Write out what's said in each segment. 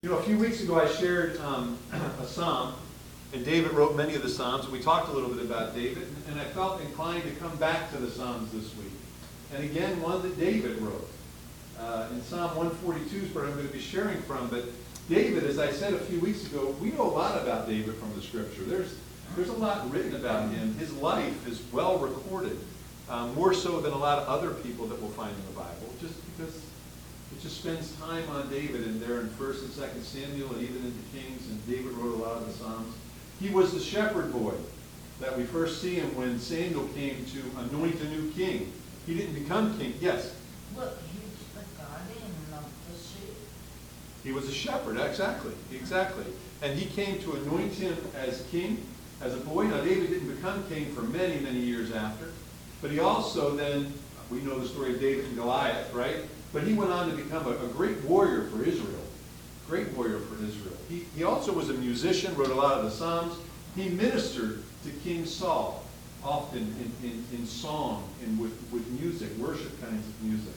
You know, a few weeks ago I shared a psalm, and David wrote many of the psalms. We talked a little bit about David, and I felt inclined to come back to the psalms this week. And again, one that David wrote. In Psalm 142 is where I'm going to be sharing from. But David, as I said a few weeks ago, we know a lot about David from the Scripture. There's a lot written about him. His life is well recorded, more so than a lot of other people that we'll find in the Bible, just because it just spends time on David and there in 1st and 2nd Samuel and even into Kings, and David wrote a lot of the Psalms. He was the shepherd boy that we first see him when Samuel came to anoint a new king. He didn't become king. Yes? Look, he's the guardian of the sheep. He was a shepherd, exactly. And he came to anoint him as king, as a boy. Now, David didn't become king for many, many years after. But he also then, we know the story of David and Goliath, right? But he went on to become a great warrior for Israel. Great warrior for Israel. He also was a musician, wrote a lot of the Psalms. He ministered to King Saul, often in song and with music, worship kinds of music.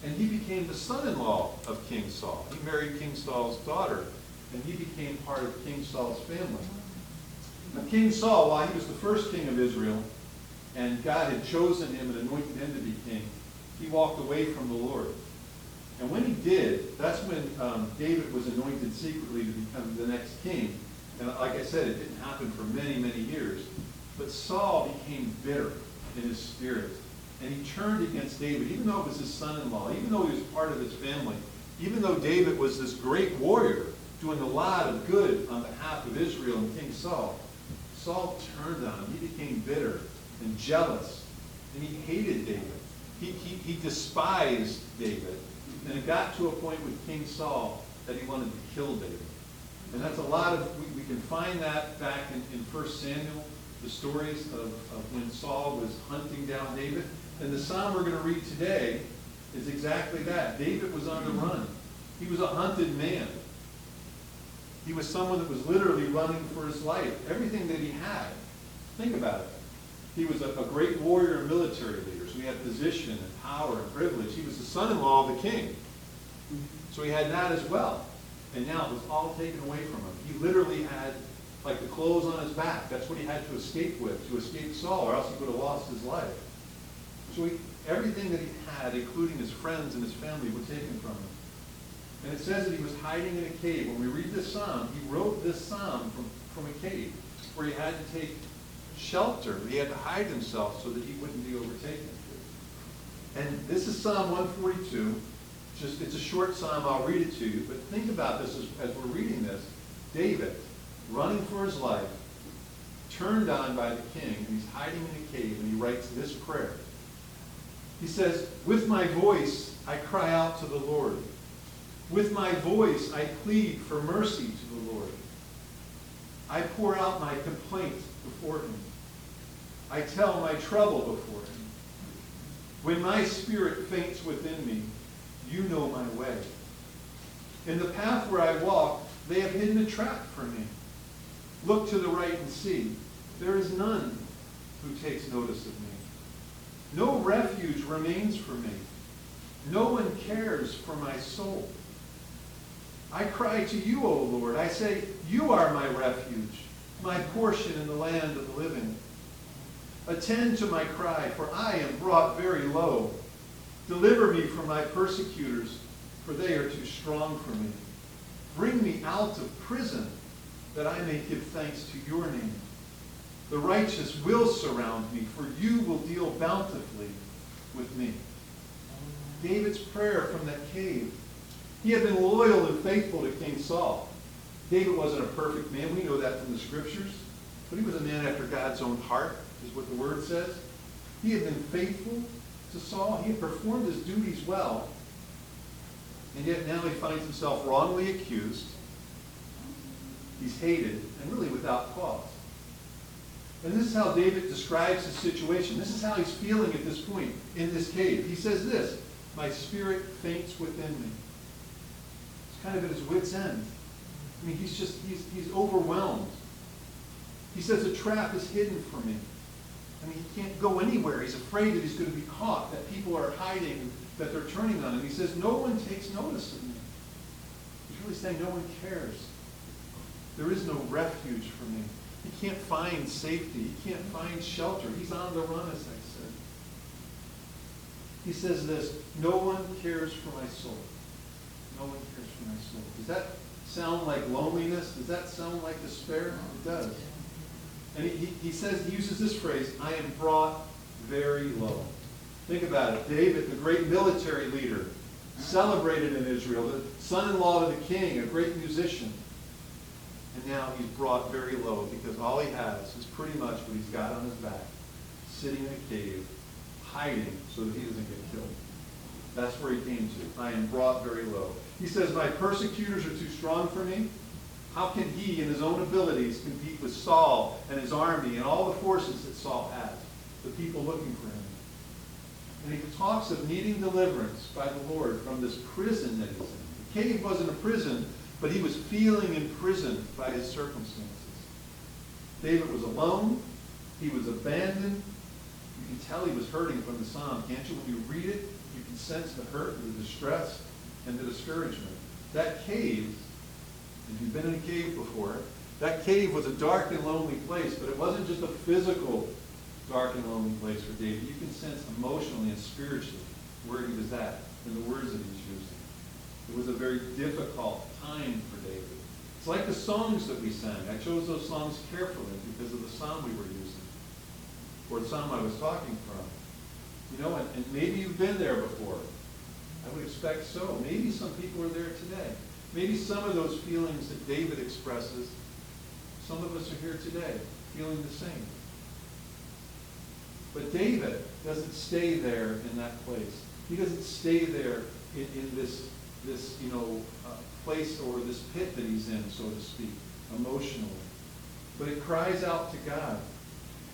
And he became the son-in-law of King Saul. He married King Saul's daughter, and he became part of King Saul's family. Now, King Saul, while he was the first king of Israel, and God had chosen him and anointed him to be king, he walked away from the Lord. And when he did, that's when David was anointed secretly to become the next king. And like I said, it didn't happen for many, many years. But Saul became bitter in his spirit. And he turned against David, even though it was his son-in-law, even though he was part of his family, even though David was this great warrior doing a lot of good on behalf of Israel and King Saul. Saul turned on him. He became bitter and jealous. And he hated David. He despised David. And it got to a point with King Saul that he wanted to kill David. And that's a lot of, we can find that back in 1 Samuel, the stories of when Saul was hunting down David. And the psalm we're going to read today is exactly that. David was on the run. He was a hunted man. He was someone that was literally running for his life. Everything that he had. Think about it. He was a great warrior and military leader. So he had position and power and privilege. He was the son-in-law of the king. So he had that as well. And now it was all taken away from him. He literally had like the clothes on his back. That's what he had to escape with, to escape Saul, or else he would have lost his life. So everything that he had, including his friends and his family, were taken from him. And it says that he was hiding in a cave. When we read this psalm, he wrote this psalm from a cave where he had to take shelter. He had to hide himself so that he wouldn't be overtaken. And this is Psalm 142. It's a short psalm. I'll read it to you. But think about this as we're reading this. David, running for his life, turned on by the king, and he's hiding in a cave, and he writes this prayer. He says, "With my voice I cry out to the Lord. With my voice I plead for mercy to the Lord. I pour out my complaint before him. I tell my trouble before him. When my spirit faints within me, you know my way. In the path where I walk, they have hidden a trap for me. Look to the right and see. There is none who takes notice of me. No refuge remains for me. No one cares for my soul. I cry to you, O Lord. I say, you are my refuge, my portion in the land of the living. Attend to my cry, for I am brought very low. Deliver me from my persecutors, for they are too strong for me. Bring me out of prison, that I may give thanks to your name. The righteous will surround me, for you will deal bountifully with me." David's prayer from that cave. He had been loyal and faithful to King Saul. David wasn't a perfect man. We know that from the Scriptures. But he was a man after God's own heart, is what the Word says. He had been faithful to Saul. He had performed his duties well. And yet now he finds himself wrongly accused. He's hated, and really without cause. And this is how David describes his situation. This is how he's feeling at this point in this cave. He says this, "My spirit faints within me." He's kind of at his wit's end. I mean, he's overwhelmed. He says, "A trap is hidden for me." I mean, he can't go anywhere. He's afraid that he's going to be caught, that people are hiding, that they're turning on him. He says, "No one takes notice of me." He's really saying no one cares. There is no refuge for me. He can't find safety. He can't find shelter. He's on the run, as I said. He says this, no one cares for my soul. No one cares for my soul. Does that sound like loneliness? Does that sound like despair? It does. And he says, he uses this phrase, I am brought very low. Think about it. David, the great military leader, celebrated in Israel, the son-in-law of the king, a great musician. And now he's brought very low because all he has is pretty much what he's got on his back, sitting in a cave, hiding so that he doesn't get killed. That's where he came to. I am brought very low. He says, my persecutors are too strong for me. How can he, in his own abilities, compete with Saul and his army and all the forces that Saul has, the people looking for him? And he talks of needing deliverance by the Lord from this prison that he's in. The cave wasn't a prison, but he was feeling imprisoned by his circumstances. David was alone. He was abandoned. You can tell he was hurting from the psalm, can't you? When you read it, you can sense the hurt, the distress, and the discouragement. That cave, if you've been in a cave before, that cave was a dark and lonely place, but it wasn't just a physical dark and lonely place for David. You can sense emotionally and spiritually where he was at in the words that he was using. It was a very difficult time for David. It's like the songs that we sang. I chose those songs carefully because of the psalm we were using, or the psalm I was talking from. You know, and maybe you've been there before. I would expect so. Maybe some people are there today. Maybe some of those feelings that David expresses, some of us are here today feeling the same. But David doesn't stay there in that place. He doesn't stay there in this place or this pit that he's in, so to speak, emotionally. But it cries out to God.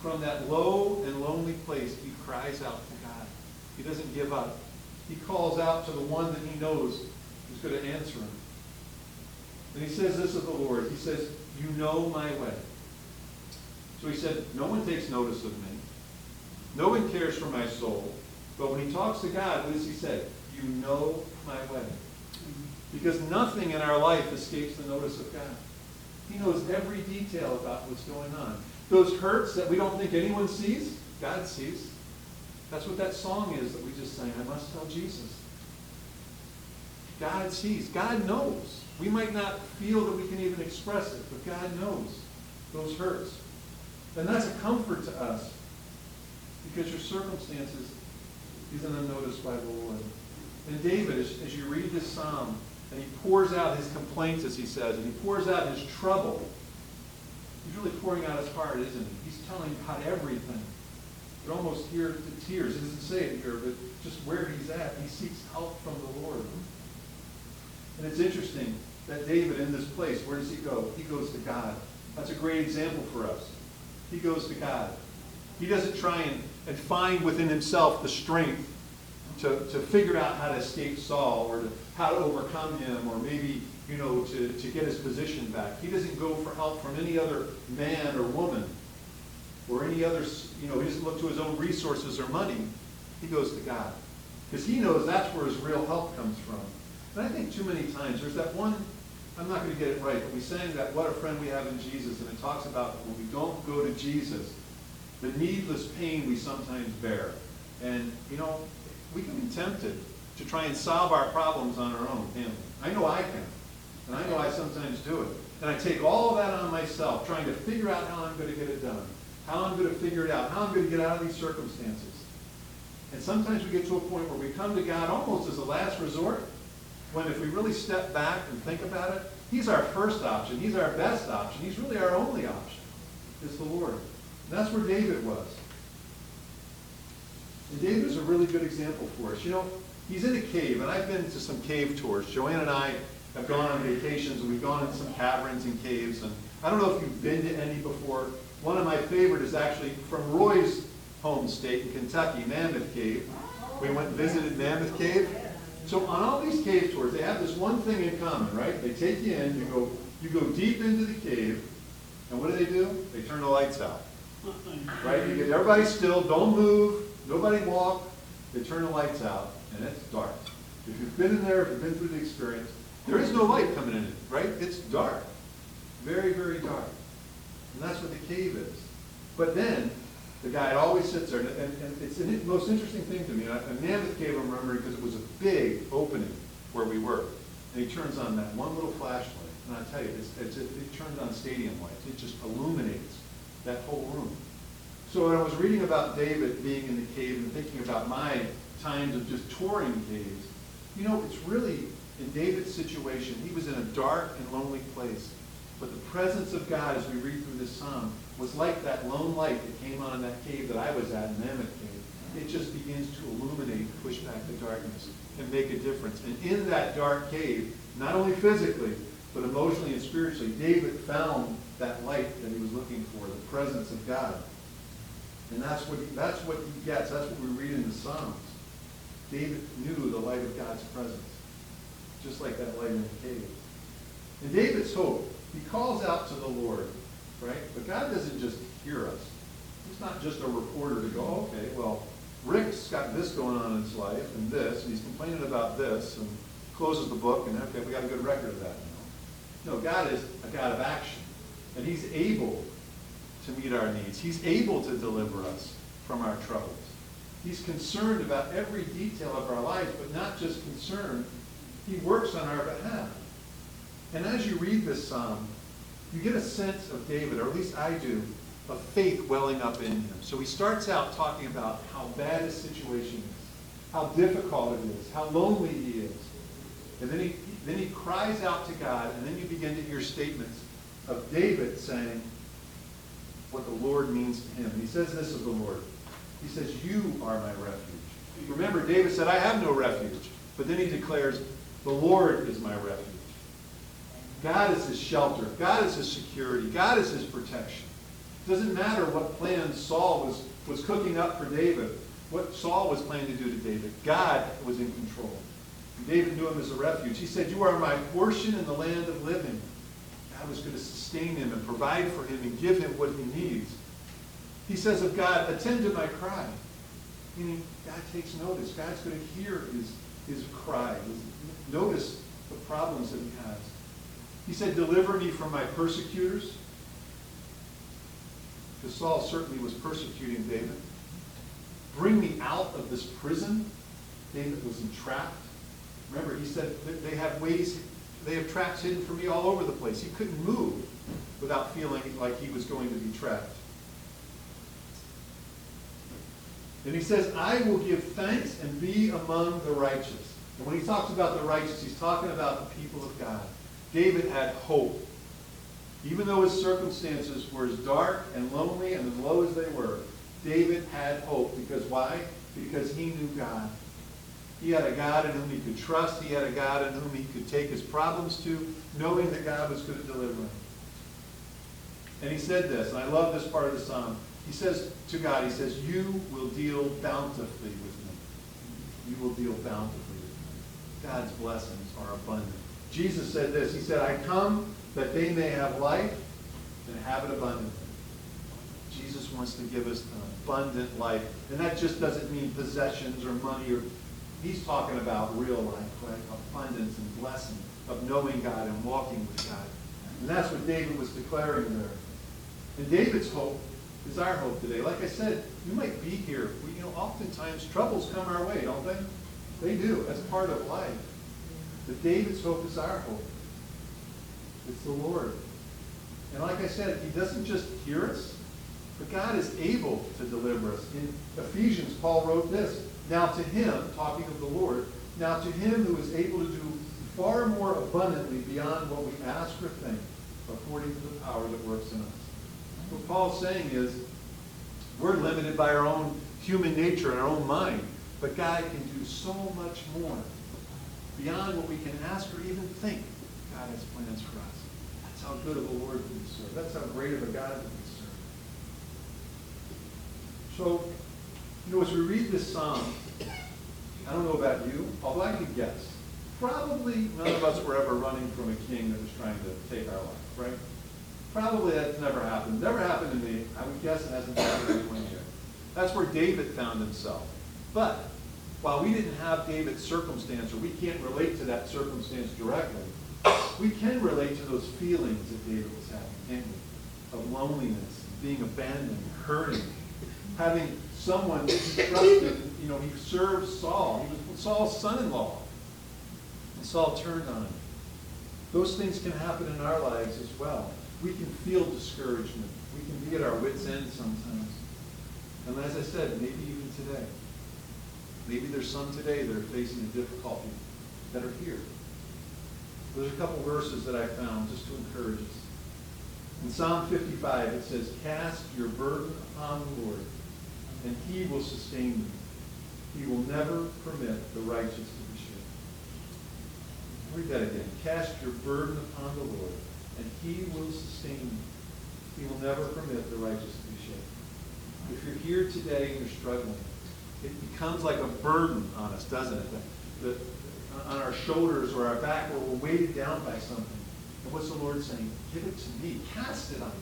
From that low and lonely place, he cries out to God. He doesn't give up. He calls out to the one that he knows is going to answer him. And he says this of the Lord. He says, you know my way. So he said, no one takes notice of me. No one cares for my soul. But when he talks to God, what does he say? You know my way. Because nothing in our life escapes the notice of God. He knows every detail about what's going on. Those hurts that we don't think anyone sees, God sees. That's what that song is that we just sang, I must tell Jesus. God sees. God knows. We might not feel that we can even express it, but God knows those hurts. And that's a comfort to us because your circumstances isn't unnoticed by the Lord. And David, as you read this psalm, and he pours out his complaints, as he says, and he pours out his trouble, he's really pouring out his heart, isn't he? He's telling God everything. You almost hear the tears. He doesn't say it here, but just where he's at, he seeks help from the Lord. And it's interesting that David, in this place, where does he go? He goes to God. That's a great example for us. He goes to God. He doesn't try and find within himself the strength to figure out how to escape Saul or how to overcome him or maybe, to get his position back. He doesn't go for help from any other man or woman or any other, he doesn't look to his own resources or money. He goes to God. Because he knows that's where his real help comes from. And I think too many times, there's that one, I'm not going to get it right, but we sang that What a Friend We Have in Jesus, and it talks about when we don't go to Jesus, the needless pain we sometimes bear. And, we can be tempted to try and solve our problems on our own, can't we? I know I can. And I know I sometimes do it. And I take all of that on myself, trying to figure out how I'm going to get it done, how I'm going to figure it out, how I'm going to get out of these circumstances. And sometimes we get to a point where we come to God almost as a last resort, when if we really step back and think about it, he's our first option, he's our best option, he's really our only option, is the Lord. And that's where David was. And David is a really good example for us. He's in a cave, and I've been to some cave tours. Joanne and I have gone on vacations, and we've gone into some caverns and caves, and I don't know if you've been to any before. One of my favorite is actually from Roy's home state in Kentucky, Mammoth Cave. We went and visited Mammoth Cave. So on all these cave tours, they have this one thing in common, right? They take you in, you go deep into the cave, and what do? They turn the lights out. Right? You get everybody still, don't move, nobody walk, they turn the lights out, and it's dark. If you've been in there, if you've been through the experience, There is no light coming in it, right? It's dark. Very, very dark. And that's what the cave is. But then, the guide always sits there, and it's the most interesting thing to me. A Mammoth Cave, I'm remembering, because it was a big opening where we were. And he turns on that one little flashlight. And I tell you, it turns on stadium lights. It just illuminates that whole room. So when I was reading about David being in the cave and thinking about my times of just touring caves, you know, it's really, in David's situation, he was in a dark and lonely place. But the presence of God, as we read through this psalm, was like that lone light that came on in that cave that I was at, in Mammoth Cave. It just begins to illuminate and push back the darkness and make a difference. And in that dark cave, not only physically, but emotionally and spiritually, David found that light that he was looking for, the presence of God. And that's what he gets. That's what we read in the Psalms. David knew the light of God's presence, just like that light in the cave. And David's hope, he calls out to the Lord, right? But God doesn't just hear us. He's not just a reporter to go, okay, well, Rick's got this going on in his life and this, and he's complaining about this, and closes the book, and okay, we got a good record of that now. No, God is a God of action, and he's able to meet our needs. He's able to deliver us from our troubles. He's concerned about every detail of our lives, but not just concerned. He works on our behalf. And as you read this psalm, you get a sense of David, or at least I do, of faith welling up in him. So he starts out talking about how bad his situation is, how difficult it is, how lonely he is. And then he cries out to God, and then you begin to hear statements of David saying what the Lord means to him. And he says this of the Lord. He says, "You are my refuge." Remember, David said, "I have no refuge." But then he declares, "The Lord is my refuge." God is his shelter. God is his security. God is his protection. It doesn't matter what plans Saul was cooking up for David, what Saul was planning to do to David. God was in control. And David knew him as a refuge. He said, "You are my portion in the land of living." God was going to sustain him and provide for him and give him what he needs. He says of God, "Attend to my cry." Meaning, God takes notice. God's going to hear his cry. Notice the problems that he has. He said, "Deliver me from my persecutors." Because Saul certainly was persecuting David. "Bring me out of this prison." David was entrapped. Remember, he said that they have traps hidden for me all over the place. He couldn't move without feeling like he was going to be trapped. And he says, "I will give thanks and be among the righteous." And when he talks about the righteous, he's talking about the people of God. David had hope. Even though his circumstances were as dark and lonely and as low as they were, David had hope. Because why? Because he knew God. He had a God in whom he could trust. He had a God in whom he could take his problems to, knowing that God was going to deliver him. And he said this, and I love this part of the psalm. He says to God, he says, "You will deal bountifully with me." You will deal bountifully with me. God's blessings are abundant. Jesus said this. He said, "I come that they may have life and have it abundantly." Jesus wants to give us an abundant life. And that just doesn't mean possessions or money. He's talking about real life, right? Abundance and blessing of knowing God and walking with God. And that's what David was declaring there. And David's hope is our hope today. Like I said, you might be here. Oftentimes troubles come our way, don't they? They do. That's part of life. But David's hope is our hope. It's the Lord. And like I said, he doesn't just hear us, but God is able to deliver us. In Ephesians, Paul wrote this, "Now to him," talking of the Lord, "now to him who is able to do far more abundantly beyond what we ask or think, according to the power that works in us." What Paul's saying is, we're limited by our own human nature and our own mind, but God can do so much more beyond what we can ask or even think. God has plans for us. That's how good of a Lord we serve. That's how great of a God that we serve. So, as we read this psalm, I don't know about you, although I could guess, probably none of us were ever running from a king that was trying to take our life, right? Probably that's never happened. Never happened to me. I would guess it hasn't happened to anyone here. That's where David found himself. But while we didn't have David's circumstance, or we can't relate to that circumstance directly, we can relate to those feelings that David was having, can't we? Of loneliness, being abandoned, hurting, having someone that he trusted. You know, he served Saul. He was Saul's son-in-law. And Saul turned on him. Those things can happen in our lives as well. We can feel discouragement. We can be at our wits' end sometimes. And as I said, maybe even today. Maybe there's some today that are facing a difficulty that are here. There's a couple verses that I found just to encourage us. In Psalm 55, it says, "Cast your burden upon the Lord, and he will sustain you. He will never permit the righteous to be shaken." Read that again. "Cast your burden upon the Lord, and he will sustain you. He will never permit the righteous to be shaken." If you're here today and you're struggling, it becomes like a burden on us, doesn't it? On our shoulders or our back, where we're weighted down by something. And what's the Lord saying? Give it to me. Cast it on me.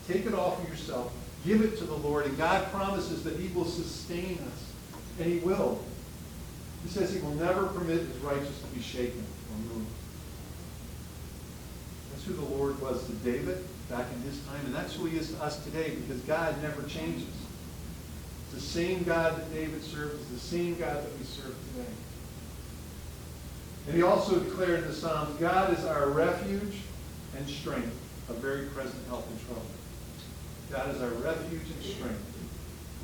Take it off of yourself. Give it to the Lord. And God promises that he will sustain us. And he will. He says he will never permit his righteous to be shaken or moved. That's who the Lord was to David back in his time. And that's who he is to us today, because God never changes. It's the same God that David served is the same God that we serve today. And he also declared in the Psalms, God is our refuge and strength, a very present help in trouble. God is our refuge and strength,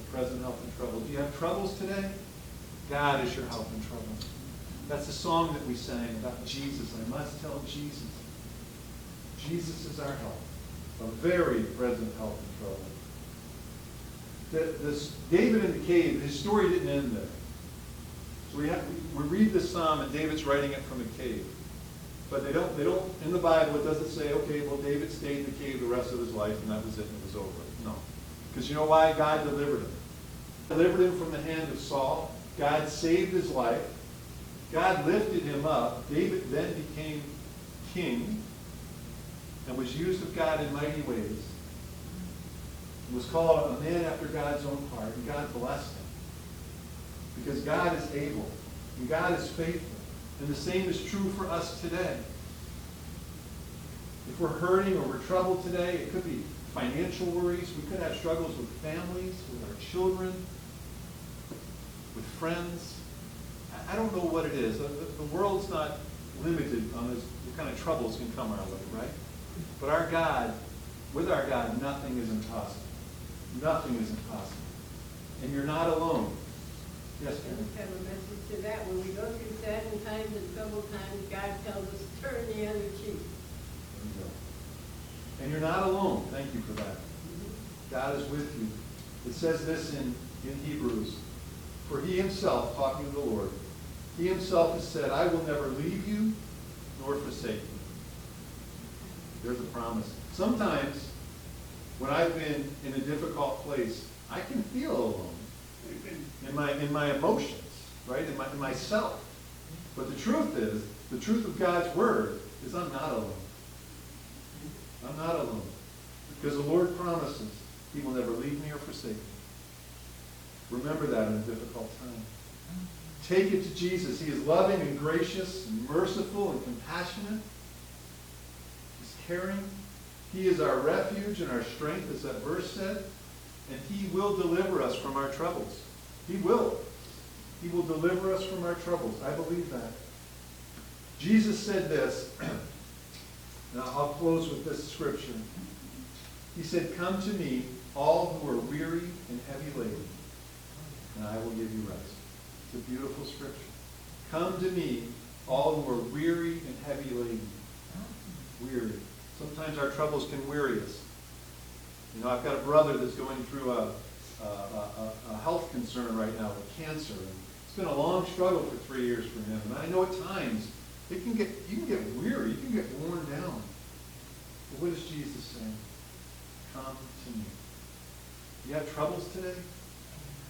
a present help in trouble. Do you have troubles today? God is your help in trouble. That's the song that we sang about Jesus. I must tell Jesus. Jesus is our help, a very present help in trouble. This David in the cave, his story didn't end there. So we read this psalm, and David's writing it from a cave. But they don't, in the Bible, it doesn't say, okay, well, David stayed in the cave the rest of his life, and that was it, and it was over. No. Because you know why? God delivered him. Delivered him from the hand of Saul. God saved his life. God lifted him up. David then became king and was used of God in mighty ways. He was called a man after God's own heart, and God blessed him. Because God is able, and God is faithful. And the same is true for us today. If we're hurting or we're troubled today, it could be financial worries. We could have struggles with families, with our children, with friends. I don't know what it is. The world's not limited on this, what kind of troubles can come our way, right? But our God, with our God, nothing is impossible. Nothing is impossible. And you're not alone. Yes, I just have a message to that. When we go through saddened times and troubled times, God tells us to turn the other cheek. There you go. And you're not alone. Thank you for that. God is with you. It says this in Hebrews. For he himself, talking to the Lord, he himself has said, I will never leave you nor forsake you. There's a promise. Sometimes, when I've been in a difficult place, I can feel alone. In my emotions, right? In myself. But the truth is, the truth of God's word is I'm not alone. I'm not alone. Because the Lord promises he will never leave me or forsake me. Remember that in a difficult time. Take it to Jesus. He is loving and gracious and merciful and compassionate. He's caring. He is our refuge and our strength, as that verse said. And he will deliver us from our troubles. He will. He will deliver us from our troubles. I believe that. Jesus said this. Now I'll close with this scripture. He said, come to me, all who are weary and heavy laden, and I will give you rest. It's a beautiful scripture. Come to me, all who are weary and heavy laden. Weary. Sometimes our troubles can weary us. You know, I've got a brother that's going through a health concern right now with cancer. And it's been a long struggle for 3 years for him. And I know at times you can get weary, you can get worn down. But what is Jesus saying? Come to me. Do you have troubles today?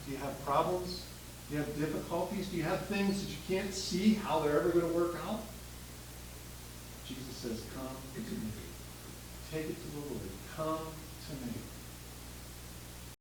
Do you have problems? Do you have difficulties? Do you have things that you can't see how they're ever going to work out? Jesus says, come to me. Take it to the Lord. Come to me.